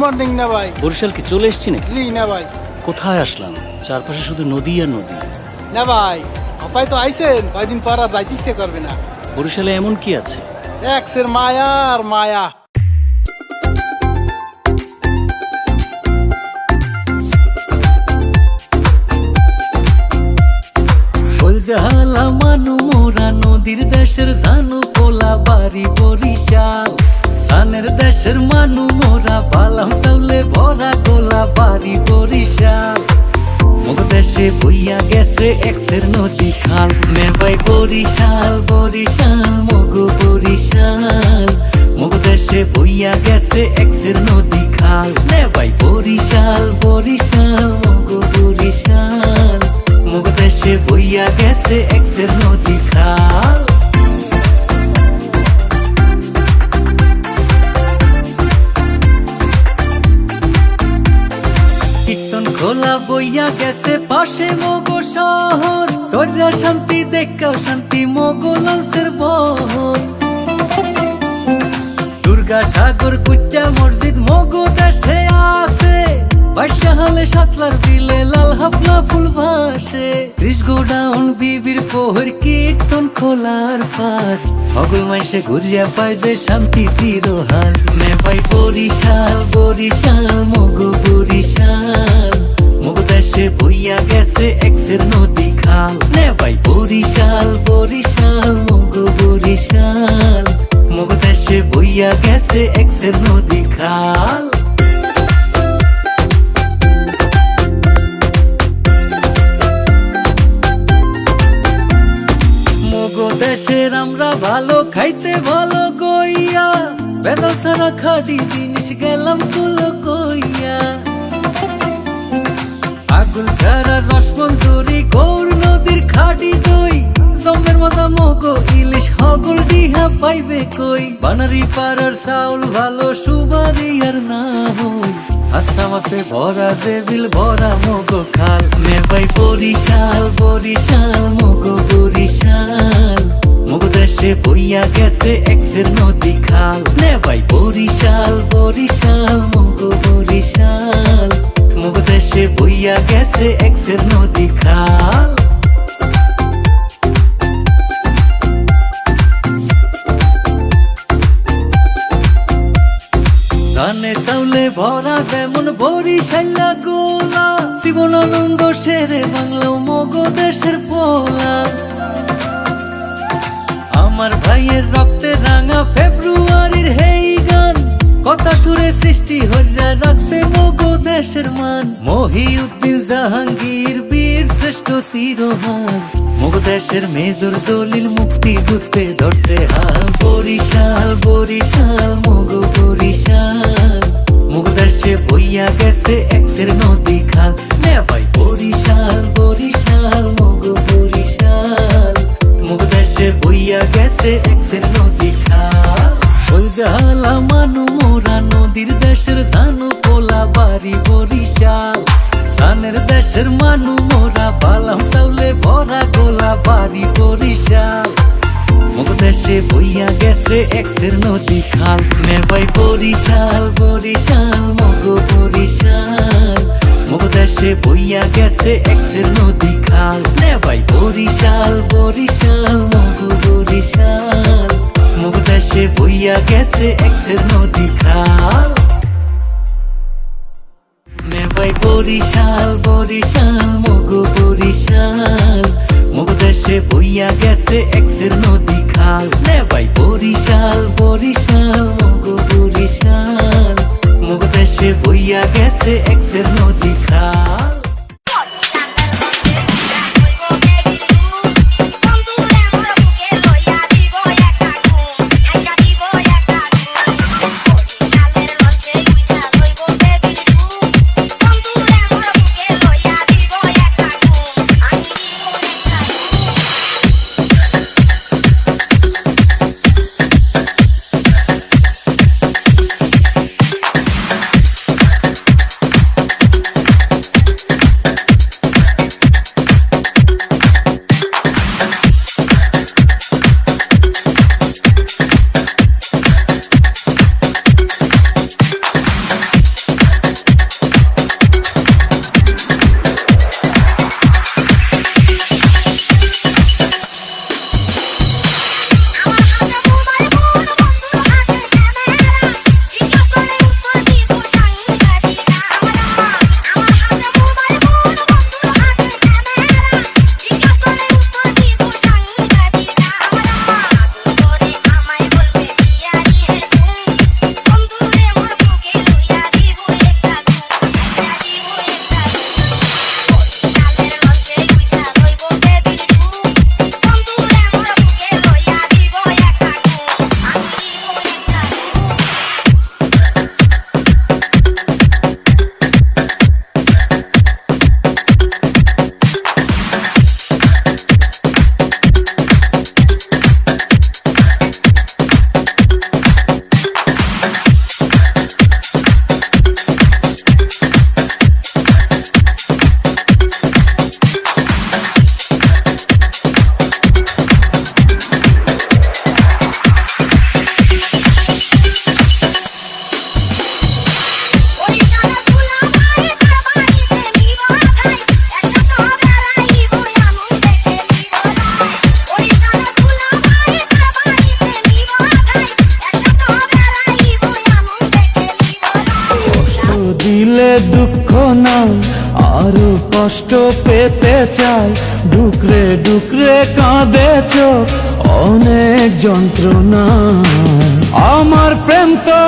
Morning না ভাই। বরিশাল কি চলে এসছি নাকি? জি না ভাই। কোথায় আসলাম? চারপাশে শুধু নদী আর নদী। না ভাই, আপাই তো আইছেন, কয়দিন পর আর যাইতে ইচ্ছে করবে না। বরিশালে এমন কি আছে? এক্সের মায়া আর মায়া। জালা মানু মোরা নদীর দেশের জানু পোলা বাড়ি বরিশাল। ধানের দেশের মানু মোরা বালাম চাউলে ভরা গোলা বাড়ি বরিশাল। মুগ দেশে বইয়া গেছে এক্সের নদী খাল। মেবাই বরিশাল বরিশাল মগ বরিশাল। মুগ দেশে বইয়া গেছে এক্সের নদী খাল। মেবাই বরিশাল বরিশাল মগ বরিশাল। মুগ দেশে বইয়া গেছে এক্সের নদী খাল। কীর্তন খোলা বইয়া গেছে পাশে মগ শহর। সর্যা শান্তি দেখা শান্তি মগ লঞ্চের বহর। দুর্গা সাগর কুচ্চা মসজিদ মগ দেশে আছে। বাইশাহালে সাতলার বিলে লাল হাফলা ফুল ভাসে। 30 গোডাউন বিবির পোহর কীর্তন খোলার পাট। হগল মাইসে ঘুরিয়া পায় যে শান্তি চিরহাল। মেবাই বরিশাল বরিশাল মগ বরিশাল। মুগ দেশে বইয়া গেছে এক্সের নদী খাল। মেবাই বরিশাল বরিশাল মগ বরিশাল। মুগ দেশে বইয়া গেছে এক্সের নদী খাল। দেশের আমরা ভালো খাইতে ভালো কইয়া। বেদা সারা খাদি জিনিস গেলাম তুলো কইয়া। আগুন ছাড়া রসমঞ্জুরি গৌর নদীর খাটি দই। জমের মাথা মগো ইলিশ হগল ডিহা পাইবে কই। বানারি পাড়ার চাউল ভালো সুবাদি আর না হই। আসাম আছে ভরা জেবিল ভরা মগ খাল। মেবাই বরিশাল বরিশাল মগ বরিশাল। মুগ দেশে বইয়া গেছে এক্সের নদী খাল। মেবাই বরিশাল বরিশাল মগ বরিশাল। মুগ দেশে বইয়া গেছে এক্সের নদী খাল। ধানে চাউলে ভরা যেমন বরিশাল্লা গোলা। জীবনানন্দ শেরে বাংলা মগ দেশের পোলা। আমার ভাইয়ের রক্তে রাঙা ফেব্রুয়ারির হেই গান। কথা সুরে সৃষ্টি হইয়া রাখছে মগ দেশের মান। মহিউদ্দিন জাহাঙ্গীর বীর শ্রেষ্ঠ শিরোহান। মগ দেশের মেজর জলিল মুক্তি যুদ্ধে ধরছে হাল। বরিশাল বরিশাল মগ বরিশাল। মুগ দেশে বইয়া গেছে এক্সের নদী খাল। মেবাই বরিশাল বরিশাল মগ বরিশাল। মুগ দেশে বইয়া গেছে এক্সের নদী খাল। ওই জালা মানু মোরা নদীর দেশের জানু পোলা বাড়ি বরিশাল। ধানের দেশের মানু মোরা বালাম চাউলে ভরা গোলা বাড়ি বরিশাল। মুগ দেশে বইয়া গেছে এক্সের নদী খাল। মেবাই বরিশাল বরিশাল মগ বরিশাল। মুগ দেশে বইয়া গেছে এক্সের নদী খাল। মেবাই বরিশাল বরিশাল মগ বরিশাল। মুগ দেশে বইয়া গেছে এক্সের নদী খাল। মেবাই বরিশাল বরিশাল মগ বরিশাল। মুগ দেশে বইয়া গেছে এক্সের নদী খাল। মেবাই বরিশাল বরিশাল মগ বরিশাল। মুগ দেশে বইয়া গেছে এক্সের নদী খাল। দিলে দুঃখ নাই আরো কষ্ট পেতে চাই ডুকরে ডুকরে কাঁদে চোখ অনেক যন্ত্রণা আমার প্রেম তো